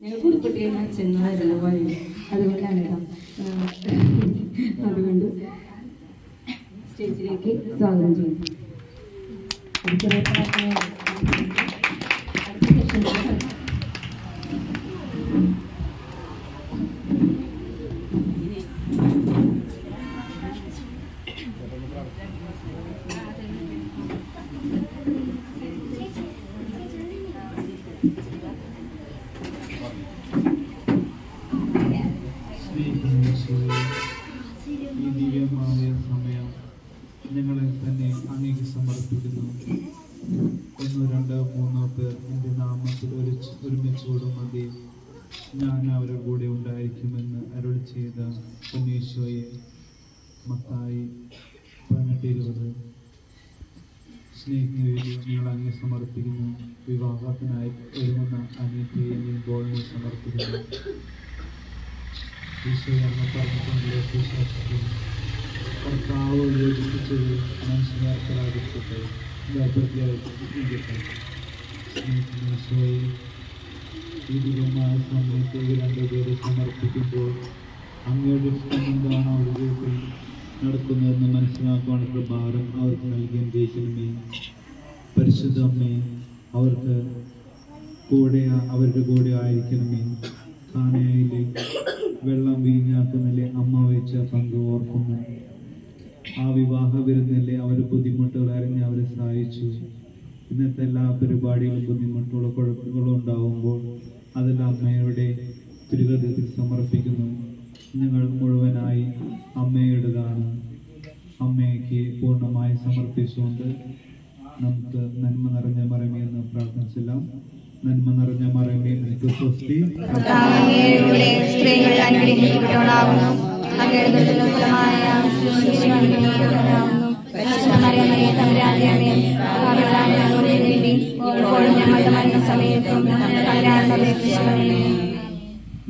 ഞങ്ങൾ പുതുക്കുട്ടിയെ ചെന്നവരല്ല പോലെ അതുകൊണ്ടാണ് കേട്ടോ. അതുകൊണ്ട് സ്റ്റേജിലേക്ക് സ്വാഗതം ചെയ്യും. ഈ ദിവ്യമായ സമയം ഞങ്ങളെ തന്നെ അങ്ങേക്ക് സമർപ്പിക്കുന്നു. 1, 2, 3 പേർ എൻ്റെ നാമത്തിൽ ഒരുമിച്ചോടും മതി, ഞാൻ അവരുടെ കൂടെ ഉണ്ടായിരിക്കുമെന്ന് അരുളി ചെയ്ത പൊന്നീശോയെ. മത്തായി 18:20. സ്നേഹിക്കുന്നവരെ ഞങ്ങൾ അങ്ങേ സമർപ്പിക്കുന്നു. വിവാഹത്തിനായി ഒരുങ്ങുന്ന അനിയത്തിയെ ബോളിനെ സമർപ്പിക്കുന്നു. ഈശോയാണ് പറഞ്ഞിട്ടുള്ള വിശ്വാസത്തിൽ കർത്താവ് യോജിപ്പിച്ചത് മനുഷ്യനെ അർപ്പരാധിക്കട്ടെ. ഈശോയെ, ഈ ദിവ്യമായ സമയത്തേക്ക് 2 പേരെ സമർപ്പിക്കുമ്പോൾ അങ്ങയുടെ ഇഷ്ടം എന്താണ് അവരുടെ ജീവിതത്തിൽ നടക്കുന്നതെന്ന് മനസ്സിലാക്കാനുള്ള ഭാരം അവർക്ക് നൽകാൻ ജയിക്കണമേ. പരിശുദ്ധ അമ്മേ, അവരുടെ കൂടെ ആയിരിക്കണമേ. കാനായിലെ വെള്ളം വീഞ്ഞാക്കുന്നതിലെ അമ്മ വെച്ച പങ്ക് ഓർക്കുന്നു. ആ വിവാഹ വിരുന്നിലെ അവരുടെ ബുദ്ധിമുട്ടുകൾ അറിഞ്ഞ് അവരെ സഹായിച്ചു. ഇന്നത്തെ എല്ലാ പരിപാടികളും ബുദ്ധിമുട്ടുകളോ കുഴപ്പങ്ങളോ ഉണ്ടാവുമ്പോൾ അതെല്ലാം അമ്മയുടെ തിരുഹൃദയത്തിൽ സമർപ്പിക്കുന്നു. ഞങ്ങൾ മുഴുവനായി അമ്മയുടേതാണ്. അമ്മയ്ക്ക് പൂർണ്ണമായി സമർപ്പിച്ചുകൊണ്ട് നമുക്ക് നന്മ നിറഞ്ഞ മറിയമേ എന്ന് പ്രാർത്ഥിച്ചില്ല. നന്മ നിറഞ്ഞ മറിയമേ, നിനക്ക് സ്വസ്തി. സ്ത്രീകൾ അനുഗ്രഹിക്കപ്പെട്ടവളാകുന്നു, അങ്ങയുടെ ഫലമായ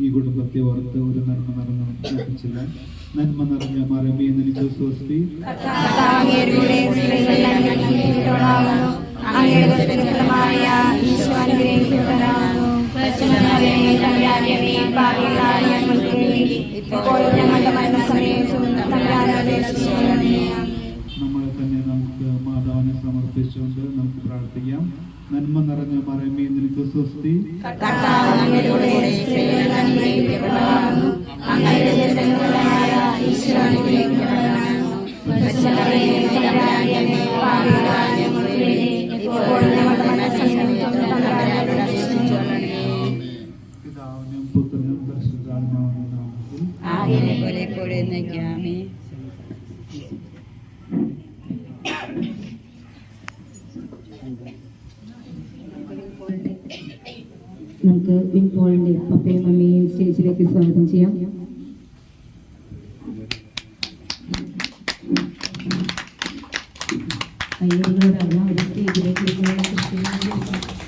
ഈ കുടുംബത്തെ ഓർത്ത് ഒരു നന്മ നിറഞ്ഞ പ്രാർത്ഥിച്ചില്ല. നന്മ നിറഞ്ഞ മറിയമേ, നിനക്ക് സ്വസ്തി. നമ്മളെ തന്നെ നമുക്ക് മാതാവിനെ സമർപ്പിച്ചുകൊണ്ട് നമുക്ക് പ്രാർത്ഥിക്കാം. നന്മ നിറഞ്ഞ മറിയമേ, നിനക്ക് സ്വസ്തി. പിതാവിനും പുത്രനും പരിശുദ്ധാത്മാവിനും നാമത്തിൽ. നമുക്ക് വിൻ പോളിന്റെ പപ്പയും മമ്മിയും സ്റ്റേജിലേക്ക് സ്വാഗതം ചെയ്യാം. അയ്യോടാണ് ഒരു സ്റ്റേജിലേക്ക്